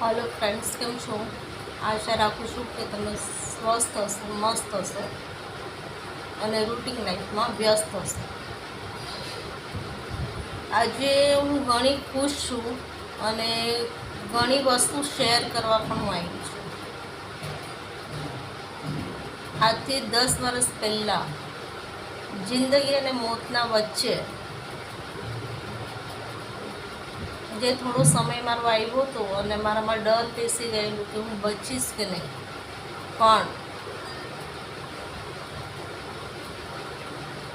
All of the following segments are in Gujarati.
हेलो फ्रेंड्स, केम छो? आशा राखું છું કે તમે સ્વસ્થ હશો, મસ્ત હશો અને રૂટીન લાઈફમાં વ્યસ્ત હશો. આજે હું ઘણી ખુશ છું અને ઘણી વસ્તુ શેર કરવા પણ હું આવી છું. આજથી 10 વર્ષ પહેલાં જિંદગી અને મોતના વચ્ચે જે થોડો સમય મારો આવ્યો હતો અને મારામાં ડર બેસી ગયેલું કે હું બચીશ કે નહીં. પણ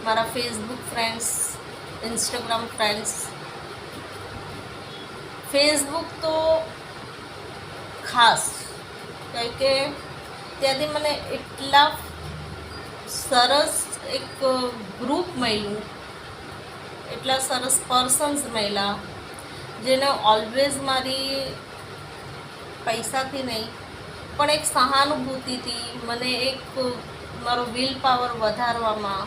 મારા Facebook friends, Instagram friends, Facebook તો ખાસ, કારણ કે ત્યાંથી મને એટલા સરસ એક ગ્રુપ મળ્યું, એટલા સરસ પર્સન્સ મળ્યા જેને ઓલવેઝ મારી પૈસાથી નહીં પણ એક સહાનુભૂતિથી મને એક મારો વિલ પાવર વધારવામાં,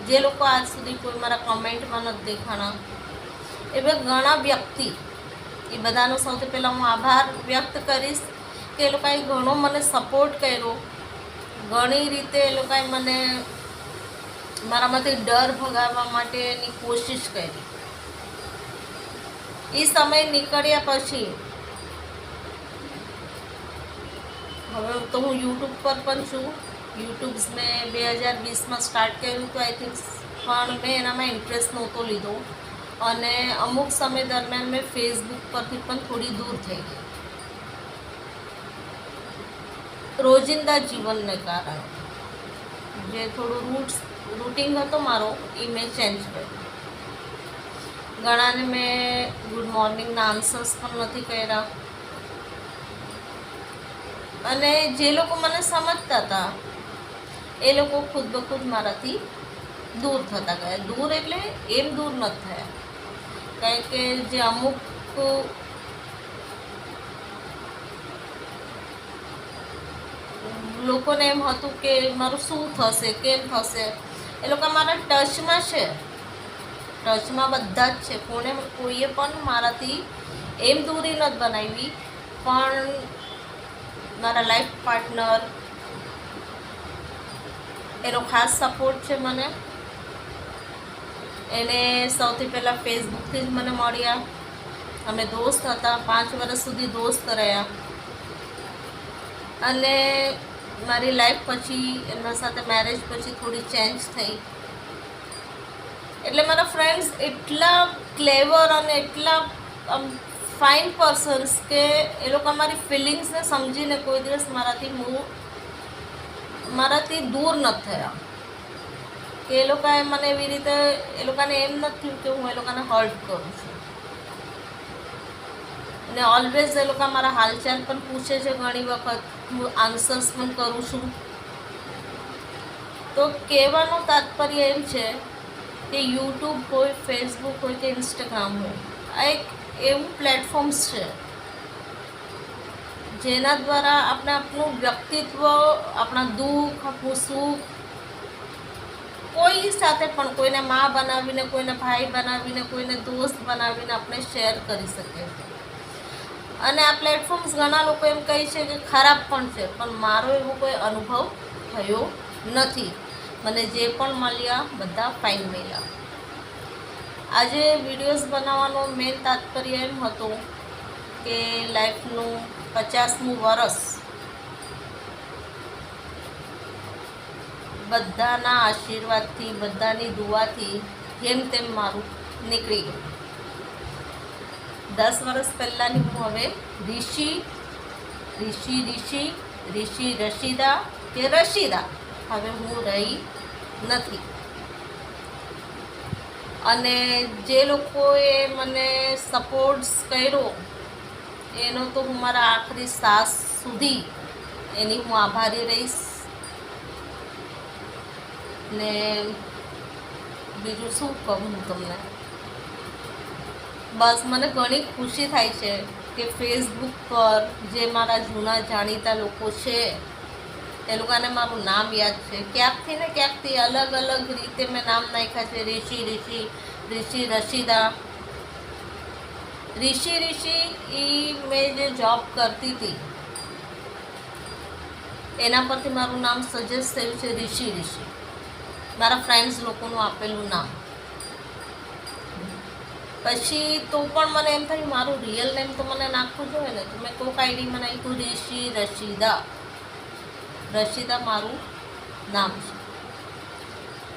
જે લોકો આજ સુધી કોઈ મારા કમેન્ટમાં નથી દેખાણા એવા ઘણા વ્યક્તિ, એ બધાનો સૌથી પહેલાં હું આભાર વ્યક્ત કરીશ કે એ લોકોએ ઘણો મને સપોર્ટ કર્યો. ઘણી રીતે એ લોકોએ મને મારામાંથી ડર ભગાવવા માટેની કોશિશ કરી. એ સમય નીકળ્યા પછી હવે તો હું યુટ્યુબ પર પણ છું. યુટ્યુબ્સ મેં 2020માં સ્ટાર્ટ કર્યું હતું આઈ થિંક, પણ મેં એનામાં ઇન્ટરેસ્ટ નહોતો લીધો અને અમુક સમય દરમિયાન મેં ફેસબુક પરથી પણ થોડી દૂર થઈ ગઈ, રોજિંદા જીવનને કારણે. જે થોડું રૂટિન હતો મારો એ મેં ચેન્જ કર્યું. ઘણાને મેં ગુડ મોર્નિંગના આન્સર્સ પણ નથી કર્યા અને જે લોકો મને સમજતા હતા એ લોકો ખુદ બખુદ મારાથી દૂર થતા ગયા. દૂર એટલે એમ દૂર નથી થયા, કારણ કે જે અમુક લોકોને એમ હતું કે મારું શું થશે, કેમ થશે, એ લોકો મારા ટચમાં છે, ટચમાં બધા જ છે. કોઈએ પણ મારાથી એમ દૂરી નથી બનાવી, પણ મારા લાઈફ પાર્ટનર એનો ખાસ સપોર્ટ છે મને. એને સૌથી પહેલાં ફેસબુકથી જ મને મળ્યા. અમે દોસ્ત હતા, 5 વર્ષ સુધી દોસ્ત રહ્યા અને મારી લાઈફ પછી એમના સાથે મેરેજ પછી થોડી ચેન્જ થઈ. એટલે મારા ફ્રેન્ડ્સ એટલા ક્લેવર અને એટલા ફાઇન પર્સન્સ કે એ લોકો મારી ફિલિંગ્સને સમજીને કોઈ દિવસ મારાથી દૂર નથી થયા. કે એ લોકોએ મને એવી રીતે, એ લોકોને એમ નથી થયું કે હું એ લોકોને હર્ટ કરું છું. અને ઓલવેઝ એ લોકો મારા હાલચાલ પણ પૂછે છે. ઘણી વખત હું આન્સર્સ પણ કરું છું. તો કહેવાનું તાત્પર્ય એમ છે કે યુટ્યુબ હોય, ફેસબુક હોય કે ઇન્સ્ટાગ્રામ હોય, આ એક એવું પ્લેટફોર્મ્સ છે જેના દ્વારા આપણે આપણું વ્યક્તિત્વ, આપણા દુઃખ, આપણું સુખ કોઈ સાથે પણ, કોઈને મા બનાવીને, કોઈને ભાઈ બનાવીને, કોઈને દોસ્ત બનાવીને આપણે શેર કરી શકીએ. અને આ પ્લેટફોર્મ્સ ઘણા લોકો એમ કહે છે કે ખરાબ પણ છે, પણ મારો એવો કોઈ અનુભવ થયો નથી. મને જે પણ મળ્યા બધા ફાઇન મળ્યા. આજે વિડીયોઝ બનાવવાનો મેઇન તાત્પર્ય એમ હતો કે લાઈફનું 50મું વર્ષ બધાના આશીર્વાદથી, બધાની દુઆથી જેમ તેમ મારું નીકળી ગયું. 10 વર્ષ પહેલાંની હું હવે રશીદા કે રશીદા હવે હું રહી નથી. અને જે લોકોએ મને સપોર્ટ્સ કર્યો એનો તો હું મારા આખરી શ્વાસ સુધી એની હું આભારી રહીશ. ને બીજું શું કહું હું તમને, બસ મને ઘણી ખુશી થાય છે કે ફેસબુક પર જે મારા જૂના જાણીતા લોકો છે એ લોકોને મારું નામ યાદ છે. ક્યાંકથી ને ક્યાંકથી અલગ અલગ રીતે મેં નામ નાખ્યા છે. રશીદા, રિષિ એ સમયે જે જોબ કરતી હતી એના પરથી મારું નામ સજેસ્ટ થયું છે ઋષિ. મારા ફ્રેન્ડ્સ લોકોનું આપેલું નામ. પછી તો પણ મને એમ થયું મારું રિયલ નેમ તો મને નાખવું જોઈએ ને, તો મેં કોક આઈડી મને આપ્યું ઋષિ રશીદા મારું નામ છે.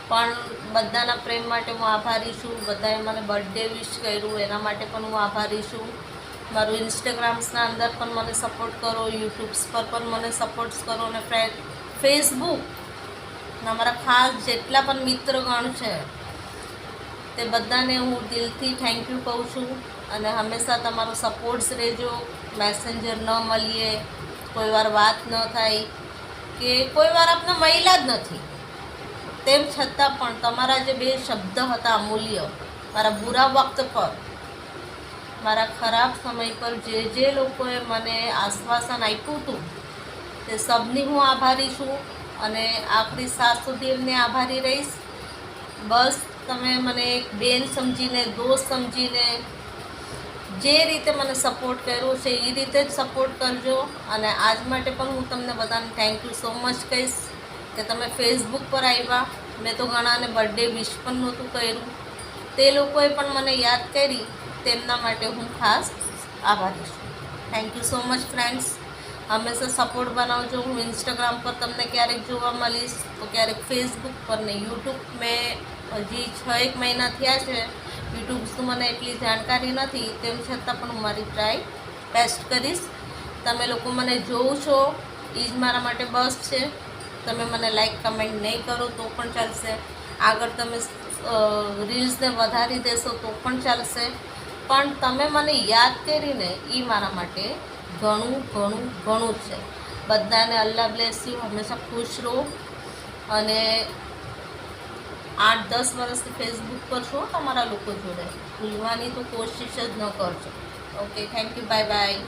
પણ બધાના પ્રેમ માટે હું આભારી છું. બધાએ મને બર્થડે વિશ કર્યું એના માટે પણ હું આભારી છું. મારું ઇન્સ્ટાગ્રામ્સના અંદર પણ મને સપોર્ટ કરો, યુટ્યુબ્સ પર પણ મને સપોર્ટ કરો, અને ફેસબુકના મારા ખાસ જેટલા પણ મિત્રગણ છે તે બધાને હું દિલથી થેન્ક યુ કહું છું. અને હંમેશા તમારો સપોર્ટ્સ રહેજો. મેસેન્જર ન મળીએ, કોઈ વાર વાત ન થાય કે કોઈ વાર આપણે મહિલા જ નથી, તેમ છતાં પણ તમારા જે 2 શબ્દ હતા અમૂલ્ય, મારા બુરા વખત પર, મારા ખરાબ સમય પર જે લોકોએ મને આશ્વાસન આપ્યું હતું તે સબની હું આભારી છું. અને આખરી સાથ સુધી એમને આભારી રહીશ. બસ તમે મને એક બેન સમજીને, દોસ્ત સમજીને જે રીતે મને સપોર્ટ કર્યો છે એ રીતે જ સપોર્ટ કરજો. અને આજ માટે પણ હું તમને બધાને થેન્ક યુ સો મચ કહીશ કે તમે ફેસબુક પર આવ્યા. મેં તો ઘણાને બર્થડે વિશ પણ નહોતું કર્યું, તે લોકોએ પણ મને યાદ કરી, તેમના માટે હું ખાસ આભારી છું. Thank you so much friends. હંમેશા સપોર્ટ બનાવજો. હું ઇન્સ્ટાગ્રામ પર તમને ક્યારેક જોવા મળીશ, તો ક્યારેક ફેસબુક પર ને યુટ્યુબ. મેં હજી 6-1 મહિના થયા છે. યુટ્યુબ્સનું મને એટલી જાણકારી નથી, તેમ છતાં પણ હું મારી ટ્રાય બેસ્ટ કરીશ. તમે લોકો મને જોવો છો એ જ મારા માટે બસ છે. તમે મને લાઈક કમેન્ટ નહીં કરો તો પણ ચાલશે. આગળ તમે રીલ્સને વધારી દેશો તો પણ ચાલશે. પણ તમે મને યાદ કરીને એ મારા માટે ઘણું છે. બધાને અલ્લાહ બ્લેસ યુ. હંમેશા ખુશ રહો. અને 8-10 વર્ષથી ફેસબુક પર છો તમારા લોકો જોડે, ભૂલવાની તો કોશિશ જ ન કરજો. Okay, thank you, bye bye.